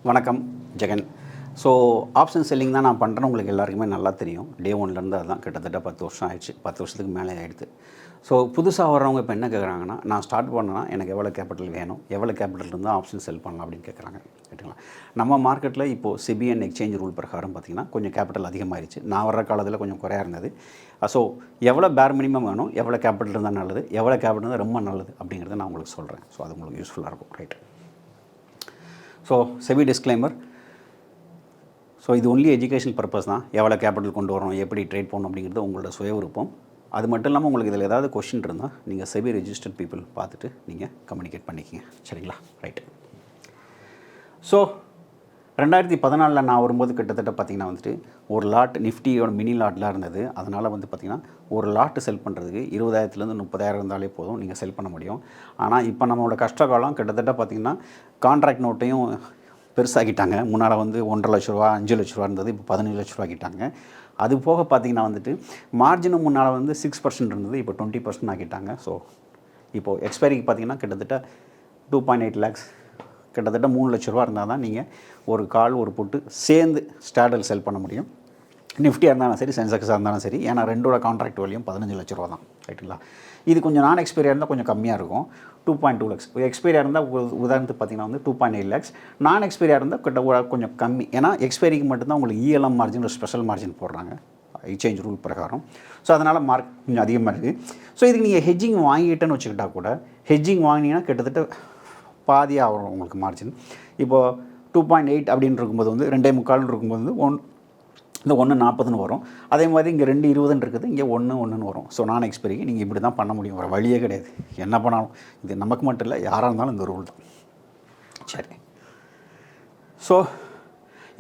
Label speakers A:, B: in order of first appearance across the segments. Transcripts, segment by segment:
A: வணக்கம் Jagan. So option selling தான் நான் பண்ணுறேன். உங்களுக்கு எல்லாருக்குமே நல்லா தெரியும். டே ஒன்லேருந்து அதுதான் கிட்டத்தட்ட 10 வருஷம் ஆயிடுச்சு. 10 வருஷத்துக்கு மேலே ஆகிடுது. ஸோ புதுசாக வர்றவங்க இப்போ என்ன கேட்குறாங்கன்னா, நான் ஸ்டார்ட் பண்ணேன்னா எனக்கு எவ்வளோ கேபிட்டல் வேணும், எவ்வளோ கேபிட்டல் இருந்தால் ஆப்ஷன் செல் பண்ணலாம் அப்படின்னு கேட்குறாங்க. கேட்டுங்களா? நம்ம மார்க்கெட்டில் இப்போது செபி அண்ட் எக்ஸ்சேஞ்ச் ரூல் பிரகாரம் பார்த்திங்கன்னா கொஞ்சம் கேபிட்டல் அதிகமாகிடுச்சு. நான் வர்ற காலத்தில் கொஞ்சம் குறையா இருந்தது. ஸோ எவ்வளோ பேர் மினிமம் வேணும், எவ்வளோ கேபிட்டல் இருந்தால் நல்லது, எவ்வளோ கேபிட்டல் இருந்தால் ரொம்ப நல்லது அப்படிங்கிறத நான் உங்களுக்கு சொல்கிறேன். ஸோ அது உங்களுக்கு யூஸ்ஃபுல்லாக இருக்கும். Right. So SEBI disclaimer. So இது ஒன்லி எஜுகேஷன் பர்பஸ் தான். எவ்வளோ கேபிட்டல் கொண்டு வரணும், எப்படி ட்ரேட் பண்ணணும் அப்படிங்கிறது உங்களோட சுய விருப்பம். அது மட்டும் இல்லாமல் உங்களுக்கு இதில் ஏதாவது கொஷின் இருந்தால் நீங்கள் செபி ரெஜிஸ்டர்ட் பீப்புள் பார்த்துட்டு நீங்கள் கம்யூனிகேட் பண்ணிக்கிங்க. சரிங்களா? ரைட்டு. ஸோ 2014 நான் வரும்போது கிட்டத்தட்ட பார்த்திங்கன்னா வந்துட்டு ஒரு லாட் நிஃப்டியோட மினி லாட்லாம் இருந்தது. அதனால் வந்து பார்த்திங்கன்னா ஒரு லாட்டு செல் பண்ணுறதுக்கு 20,000 30,000 இருந்தாலே போதும், நீங்கள் செல் பண்ண முடியும். ஆனால் இப்போ நம்மளோட கஷ்ட காலம் கிட்டத்தட்ட பார்த்திங்கன்னா கான்ட்ராக்ட் நோட்டையும் பெருசாகிட்டாங்க. முன்னால் வந்து 1,50,000 ரூபா 5,00,000 ரூபா இருந்தது, இப்போ 17,00,000 ஆக்கிட்டாங்க. அது போக பார்த்திங்கன்னா வந்துட்டு மார்ஜினும் முன்னால் வந்து 6% இருந்தது, இப்போ 20% ஆக்கிட்டாங்க. ஸோ இப்போது எக்ஸ்பைரிக்கு பார்த்திங்கன்னா கிட்டத்தட்ட 2.8 lakhs கிட்டத்தட்ட 3,00,000 ரூபா இருந்தால் தான் நீங்கள் ஒரு கால் ஒரு புட்டு சேர்ந்து ஸ்டாடல் செல் பண்ண முடியும். நிஃப்டியாக இருந்தாலும் சரி, சென்செக்ஸாக இருந்தாலும் சரி. ஏன்னா ரெண்டோட கான்ட்ராக்ட் வேல்யூம் 15,00,000 ரூபா தான். ரைட்டுங்களா? இது கொஞ்சம் நான் எக்ஸ்பைரியாக இருந்தால் கொஞ்சம் கம்மியாக இருக்கும். 2.2 lakhs. எக்ஸ்பைரியாக இருந்தால் உதாரணத்துக்கு பார்த்திங்கன்னா வந்து 2.8 lakhs. நான் எக்ஸ்பைரியாக இருந்தால் கிட்ட கொஞ்சம் கம்மி. ஏன்னா எக்ஸ்பைரிக்கு மட்டும்தான் உங்களுக்கு இஎல்எம் மார்ஜின் ஒரு ஸ்பெஷல் மார்ஜின் போடுறாங்க எக்ஸ்சேஞ்ச் ரூல் பிரகாரம். ஸோ அதனால் மார்க் கொஞ்சம் அதிகமாக இருக்குது. ஸோ இதுக்கு நீங்கள் ஹெட்ஜிங் வாங்கிட்டேன்னு வச்சுக்கிட்டா கூட, ஹெட்ஜிங் வாங்கினீங்கன்னா கிட்டத்தட்ட பாதியாக வரும் உங்களுக்கு மார்ஜின். இப்போது 2.8 அப்படின்னு இருக்கும்போது வந்து 2.25 இருக்கும்போது வந்து இந்த 1.40 வரும். அதே மாதிரி இங்கே 2.20 இருக்குது, இங்கே 1.1 வரும். ஸோ நான் எக்ஸ்பைரிக்கு நீங்கள் இப்படி தான் பண்ண முடியும். வர வழியே கிடையாது. என்ன பண்ணாலும் இது நமக்கு மட்டும் இல்லை, யாராக இருந்தாலும் இந்த ரூல் தான். சரி. ஸோ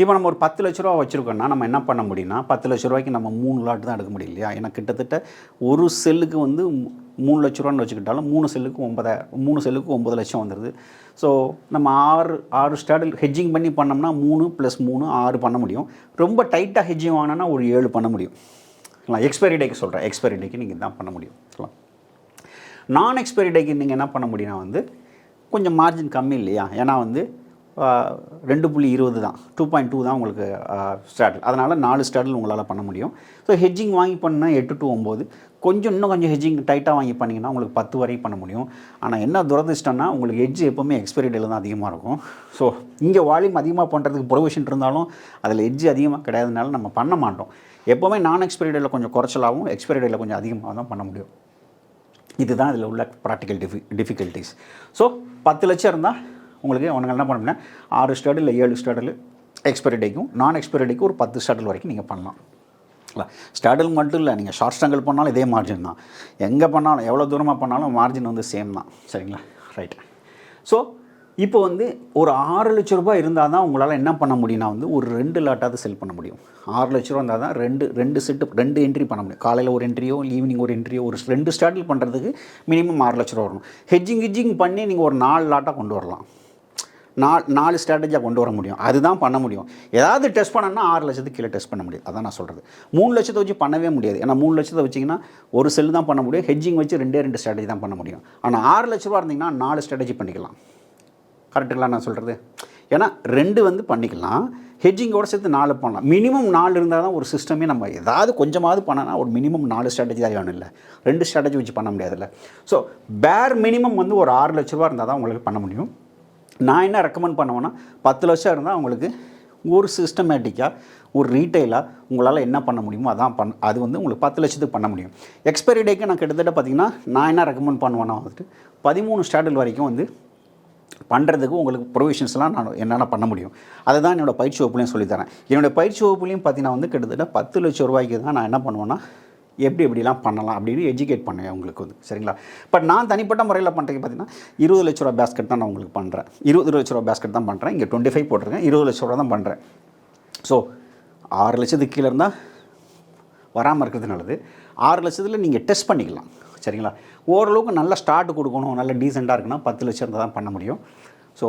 A: இப்போ நம்ம ஒரு 10,00,000 ரூபா வச்சுருக்கோன்னா நம்ம என்ன பண்ண முடியும்னா, 10,00,000 ரூபாய்க்கு நம்ம 3 லாட் தான் எடுக்க முடியும் இல்லையா? ஏன்னா கிட்டத்தட்ட ஒரு செல்லுக்கு வந்து 3,00,000 ரூபான்னு வச்சுக்கிட்டாலும் 3 செல்லுக்கு 9 லட்சம் வந்துடுது. ஸோ நம்ம 6 ஸ்டாடில் ஹெட்ஜிங் பண்ணி பண்ணோம்னா 3 + 3 6 பண்ண முடியும். ரொம்ப டைட்டாக ஹெட்ஜிங் வாங்கினா ஒரு 7 பண்ண முடியும். எக்ஸ்பைரி டேக்கு சொல்கிறேன். எக்ஸ்பைரி டேக்கு நீங்கள் தான் பண்ண முடியும். நான் எக்ஸ்பைரி டேக்கு நீங்கள் என்ன பண்ண முடியும்னா வந்து கொஞ்சம் மார்ஜின் கம்மி இல்லையா? ஏன்னா வந்து 2.20 தான், 2.2 தான் உங்களுக்கு ஸ்டாடில். அதனால் 4 ஸ்டாடில் உங்களால் பண்ண முடியும். ஸோ ஹெட்ஜிங் வாங்கி பண்ணால் 8 to 9, இன்னும் கொஞ்சம் ஹெட்ஜிங் டைட்டாக வாங்கி பண்ணிங்கன்னா உங்களுக்கு 10 வரைக்கும் பண்ண முடியும். ஆனால் என்ன துரதிஷ்டம்னா உங்களுக்கு ஹெட்ஜ் எப்போவுமே எக்ஸ்பைரி டேல தான் அதிகமாக இருக்கும். ஸோ இங்கே வால்யூம் அதிகமாக பண்ணுறதுக்கு ப்ரொவிஷன் இருந்தாலும் அதில் ஹெட்ஜ் அதிகமாக கிடையாதுனால நம்ம பண்ண மாட்டோம். எப்போவுமே நான் எக்ஸ்பைரி டேல கொஞ்சம் குறைச்சலாகவும் எக்ஸ்பைரி டேல கொஞ்சம் அதிகமாக தான் பண்ண முடியும். இதுதான் இதில் உள்ள ப்ராக்டிக்கல் டிஃபிகல்ட்டிஸ். ஸோ 10 லட்சம் இருந்தால் உங்களுக்கு ஒன்று என்ன பண்ணணும்னா 6 ஸ்டாடில் இல்லை 7 ஸ்டாடில் எக்ஸ்பைரி டேக்கும் நான் எக்ஸ்பைரி டேக்கும் ஒரு 10 ஸ்டாடில் வரைக்கும் நீங்கள் பண்ணலாம். ஸ்டாடில் மட்டும் இல்லை, நீங்கள் ஷார்ட் ஸ்டாங்கிள் பண்ணாலும் இதே மார்ஜின் தான். எங்கே பண்ணாலும் எவ்வளோ தூரமாக பண்ணாலும் மார்ஜின் வந்து சேம் தான். சரிங்களா? ரைட். ஸோ இப்போ வந்து ஒரு 6 லட்ச ரூபாய் இருந்தால் தான் உங்களால் என்ன பண்ண முடியும்னா வந்து ஒரு 2 லாட்டாவது செல் பண்ண முடியும். 6 லட்ச ரூபா இருந்தால் தான் ரெண்டு செட்டு 2 என்ட்ரி பண்ண முடியும். காலையில் ஒரு என்ட்ரியோ ஈவினிங் ஒரு என்ட்ரியோ ஒரு 2 ஸ்டாடில் பண்ணுறதுக்கு மினிமம் 6 லட்ச ரூபா வரணும். ஹெட்ஜிங் பண்ணி நீங்கள் ஒரு 4 லாட்டாக கொண்டு வரலாம். 4 ஸ்ட்ராட்டஜியாக கொண்டு வர முடியும். அதுதான் பண்ண முடியும். ஏதாவது டெஸ்ட் பண்ணணும்னா 6 லட்சத்துக்கு கீழே டெஸ்ட் பண்ண முடியாது. அதான் நான் சொல்கிறது. 3 லட்சத்தை வச்சு பண்ணவே முடியாது. ஏன்னா 3 லட்சத்தை வச்சிங்கன்னா ஒரு செல் தான் பண்ண முடியும். ஹெட்ஜிங் வச்சு 2 ஸ்ட்ராட்டஜி தான் பண்ண முடியும். ஆனால் 6 லட்ச ரூபா இருந்தீங்கன்னா 4 ஸ்ட்ராட்டஜி பண்ணிக்கலாம். கரெக்டுங்களா நான் சொல்கிறது? ஏன்னா 2 வந்து பண்ணிக்கலாம், ஹெட்ஜிங்கோடு சேர்த்து 4 பண்ணலாம். மினிமம் 4 இருந்தால் தான் ஒரு சிஸ்டமே நம்ம ஏதாவது கொஞ்சமாவது பண்ணனா ஒரு மினிமம் 4 ஸ்ட்ராட்டஜி தான் வேணும். இல்லை 2 ஸ்ட்ராட்டஜி வச்சு பண்ண முடியாதுல்ல. ஸோ பேர் மினிமம் வந்து ஒரு 6 லட்ச ரூபா இருந்தால் தான் உங்களுக்கு பண்ண முடியும். நான் என்ன ரெக்கமெண்ட் பண்ணுவேன்னா 10 லட்சம் இருந்தால் உங்களுக்கு ஒரு சிஸ்டமேட்டிக்காக ஒரு ரீட்டைலாக உங்களால் என்ன பண்ண முடியுமோ அதான் அது வந்து உங்களுக்கு 10 லட்சத்துக்கு பண்ண முடியும். எக்ஸ்பைரி டேக்கு நான் கிட்டத்தட்ட பார்த்திங்கன்னா நான் என்ன ரெக்கமெண்ட் பண்ணுவேன்னா வந்துட்டு 13 ஸ்டாடில் வரைக்கும் வந்து பண்ணுறதுக்கு உங்களுக்கு ப்ரொவிஷன்ஸ்லாம் நான் என்னென்ன பண்ண முடியும் அதை தான் என்னோடய பயிற்சி வகுப்புலையும் சொல்லித்தரேன். என்னோடய பயிற்சி வகுப்புலையும் பார்த்திங்கன்னா வந்து கிட்டத்தட்ட 10 லட்சம் ரூபாய்க்கு தான் நான் என்ன பண்ணுவேன்னா எப்படிலாம் பண்ணலாம் அப்படின்னு எஜுகேட் பண்ணேன் உங்களுக்கு வந்து. சரிங்களா? பட் நான் தனிப்பட்ட முறையில் பண்ணுறது பார்த்திங்கன்னா 20 லட்ச ரூபா பேஸ்கெட் தான் நான் உங்களுக்கு பண்ணுறேன். 20 லட்ச ரூபா பேஸ்கெட் தான் பண்ணுறேன். இங்கே 25 போட்டிருக்கேன். 20 லட்ச ரூபா தான் பண்ணுறேன். ஸோ 6 லட்சத்துக்கு கீழே இருந்தால் வராமல் இருக்கிறது நல்லது. 6 லட்சத்தில் நீங்கள் டெஸ்ட் பண்ணிக்கலாம். சரிங்களா? ஓரளவுக்கு நல்ல ஸ்டார்ட் கொடுக்கணும், நல்ல டீசெண்டாக இருக்குன்னா 10 லட்சம் இருந்தால் தான் பண்ண முடியும். ஸோ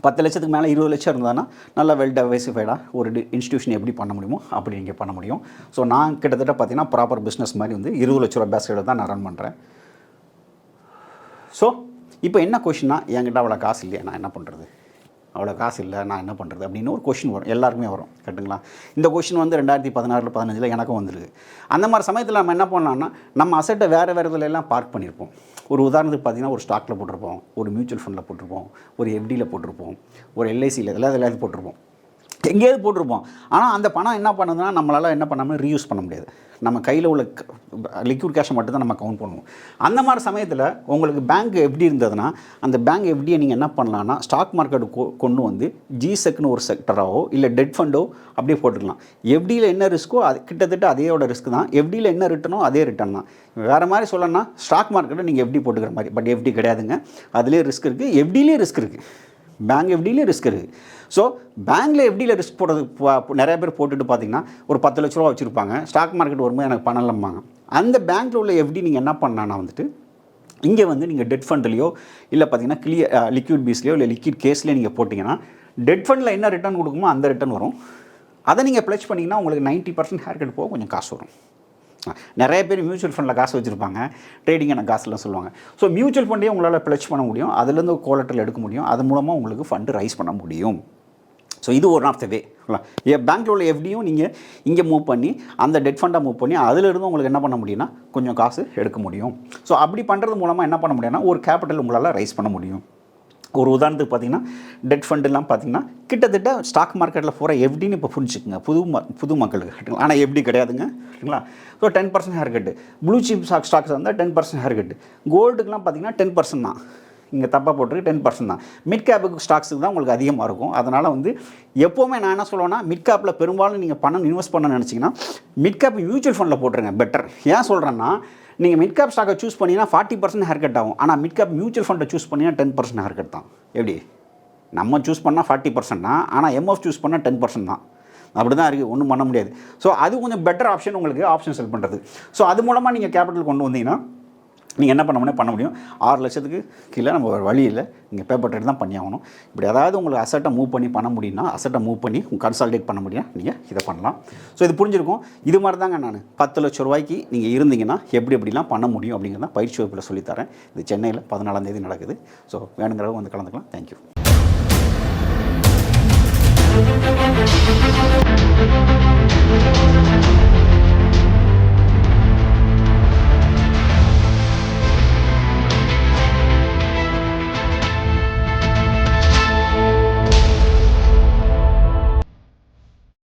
A: 10 லட்சத்துக்கு மேலே 20 லட்சம் இருந்தால் நல்லா வெல் டைவர்சிஃபைடாக ஒரு இன்ஸ்டியூஷன் எப்படி பண்ண முடியுமோ அப்படி நீங்கள் பண்ண முடியும். ஸோ நான் கிட்டத்தட்ட பார்த்திங்கன்னா ப்ராப்பர் பிஸ்னஸ் மாதிரி வந்து 20 லட்ச ரூபா பேஸ்கெட்டை தான் நான் ரன் பண்ணுறேன். ஸோ இப்போ என்ன கொஷின்னா, என்கிட்ட அவ்வளோ காசு இல்லையா, நான் என்ன பண்ணுறது? அவ்வளோ காசு இல்லை, நான் என்ன பண்ணுறது அப்படின்னு ஒரு கொஷின் வரும், எல்லாருக்குமே வரும். கரெக்டுங்களா? இந்த கொஷின் வந்து 2016 15 எனக்கும் வந்துருக்கு. அந்த மாதிரி சமயத்தில் நம்ம என்ன பண்ணலாம்னா, நம்ம அசட்டை வேறு வேறு எல்லாம் பார்க் பண்ணியிருப்போம். ஒரு உதாரணத்துக்கு பார்த்தீங்கன்னா, ஒரு ஸ்டாக்கில் போட்டிருப்போம், ஒரு மியூச்சுவல் ஃபண்டில் போட்டிருப்போம், ஒரு எஃப்டியில் போட்டிருப்போம், ஒரு எல்ஐசியில் எல்லாத்தையும் போட்டிருப்போம், எங்கேயாவது போட்டிருப்போம். ஆனால் அந்த பணம் என்ன பண்ணுதுன்னா, நம்மளால் என்ன பண்ணாமல் ரீயூஸ் பண்ண முடியாது. நம்ம கையில் உள்ள லிக்விட் கேஷை மட்டும் தான் நம்ம கவுண்ட் பண்ணுவோம். அந்த மாதிரி சமயத்தில் உங்களுக்கு பேங்க் எப்படி இருந்ததுன்னா, அந்த பேங்க் எப்படியை நீங்கள் என்ன பண்ணலான்னா, ஸ்டாக் மார்க்கெட்டு கொண்டு வந்து ஜிசெக்னு ஒரு செக்டராகவோ இல்லை டெட் ஃபண்டோ அப்படியே போட்டுக்கலாம். எஃப்டியில் என்ன ரிஸ்க்கோ அது கிட்டத்தட்ட அதேயோட ரிஸ்க் தான், எஃப்டியில் என்ன ரிட்டனோ அதே ரிட்டன் தான். வேறு மாதிரி சொல்லணும்னா, ஸ்டாக் மார்க்கெட்டை நீங்கள் எஃப்டி போட்டுக்கிற மாதிரி, பட் எஃப்டி கிடையாதுங்க. அதுலேயே ரிஸ்க் இருக்குது, எஃப்டிலேயே ரிஸ்க் இருக்குது, பேங்க் எஃப்டிலேயே ரிஸ்க் இருக்குது. ஸோ பேங்க்கில் எஃப்டியில் ரிஸ்க் போடுறது நிறைய பேர் போட்டுட்டு பார்த்தீங்கன்னா ஒரு 10 லட்ச ரூபா வச்சுருப்பாங்க, ஸ்டாக் மார்க்கெட் வரும்போது எனக்கு பணம் இல்லைம்பாங்க. அந்த பேங்க்கில் உள்ள எஃப்டி நீங்கள் என்ன பண்ணலான்னா வந்துட்டு, இங்கே வந்து நீங்கள் டெட் ஃபண்ட்லேயோ இல்லை பார்த்தீங்கன்னா லிக்விட் பீஸ்லையோ இல்லை லிக்விட் கேஸ்லேயோ நீங்கள் போட்டிங்கன்னா, டெட் ஃபண்டில் என்ன ரிட்டர்ன் கொடுக்குமோ அந்த ரிட்டர்ன் வரும். அதை நீங்கள் ப்ளச் பண்ணிங்கன்னா உங்களுக்கு 90% ஹேர் கட் போக கொஞ்சம் காசு வரும். நிறைய பேர் மியூச்சுவல் ஃபண்டில் காசு வச்சுருப்பாங்க, ட்ரேடிங்கான காசுலாம் சொல்லுவாங்க. ஸோ மியூச்சுவல் ஃபண்டே உங்களால் ப்ளச் பண்ண முடியும், அதுலேருந்து கோலட்டல் எடுக்க முடியும், அது மூலமாக உங்களுக்கு ஃபண்டு ரைஸ் பண்ண முடியும். ஸோ இது ஒன் ஆஃப் த வே. பேங்க்கில் உள்ள எஃப்டியும் நீங்கள் இங்கே மூவ் பண்ணி அந்த டெட் ஃபண்டாக மூவ் பண்ணி அதிலிருந்து உங்களுக்கு என்ன பண்ண முடியும்னா கொஞ்சம் காசு எடுக்க முடியும். ஸோ அப்படி பண்ணுறது மூலமாக என்ன பண்ண முடியும்னா ஒரு கேபிட்டல் உங்களால் ரைஸ் பண்ண முடியும். ஒரு உதாரணத்துக்கு பார்த்தீங்கன்னா டெட் ஃபண்டுலாம் பார்த்தீங்கன்னா கிட்டத்தட்ட ஸ்டாக் மார்க்கெட்டில் போகிற எஃப்டின்னு இப்போ புரிஞ்சுக்குங்க புது மக்களுக்கு கட்டுங்களா. ஆனால் எஃப்டி கிடையாதுங்க சரிங்களா. So 10% hair cut. Blue chip stocks வந்தால் 10% ஹேர் கட்டு. கோல்டுக்குலாம் பார்த்தீங்கன்னா 10% தான். இங்கே தப்பாக போட்டிருக்கு 10% தான். மிட் கேப்புக்கு ஸ்டாக்ஸுக்கு தான் உங்களுக்கு அதிகமாக இருக்கும். அதனால் வந்து எப்போவுமே நான் என்ன சொல்லுவேன்னா, மிட் கேப்பில் பெரும்பாலும் நீங்கள் பணம் இன்வெஸ்ட் பண்ண நினச்சிங்கன்னா மிட் கேப் மியூச்சுவல் ஃபண்டில் போட்டுருங்க பெட்டர். ஏன் சொல்கிறேன்னா, நீங்கள் மிட் கேப் ஸ்டாக்கை சூஸ் பண்ணிங்கன்னா 40% ஹேர் கட் ஆகும். ஆனால் மிட் கேப் மியூச்சுவல் ஃபண்டை சூஸ் பண்ணிங்கன்னா 10% ஹேர் கட் தான். எப்படி நம்ம சூஸ் பண்ணால் 40% தான், ஆனால் எம்எஃப் சூஸ் பண்ணால் 10% தான். அப்படி தான் இருக்குது, ஒன்றும் பண்ண முடியாது. ஸோ அது கொஞ்சம் பெட்டர் ஆப்ஷன் உங்களுக்கு, ஆப்ஷன் செல் பண்ணுறது. ஸோ அது மூலமாக நீங்கள் கேபிட்டல் கொண்டு வந்தீங்கன்னா நீங்கள் என்ன பண்ண முடியும். 6 லட்சத்துக்கு கீழே நம்ம வழி இல்லை, நீங்கள் பேப்பர் ட்ரேட் தான் பண்ணி ஆகணும். இப்படி அதாவது உங்களுக்கு அசட்டை மூவ் பண்ண முடியும்னா அசட்டை மூவ் பண்ணி கன்சால்டேட் பண்ண முடியும், நீங்கள் இதை பண்ணலாம். ஸோ இது புரிஞ்சிருக்கும். இது மாதிரி தாங்க நான் 10 லட்ச ரூபாய்க்கு நீங்கள் இருந்தீங்கன்னா எப்படிலாம் பண்ண முடியும் அப்படிங்கிறத பயிற்சி வகுப்பில் சொல்லித்தரேன். இது சென்னையில் 14ஆம் தேதி நடக்குது. ஸோ வேணுங்கிறவங்க வந்து கலந்துக்கலாம். தேங்க்யூ.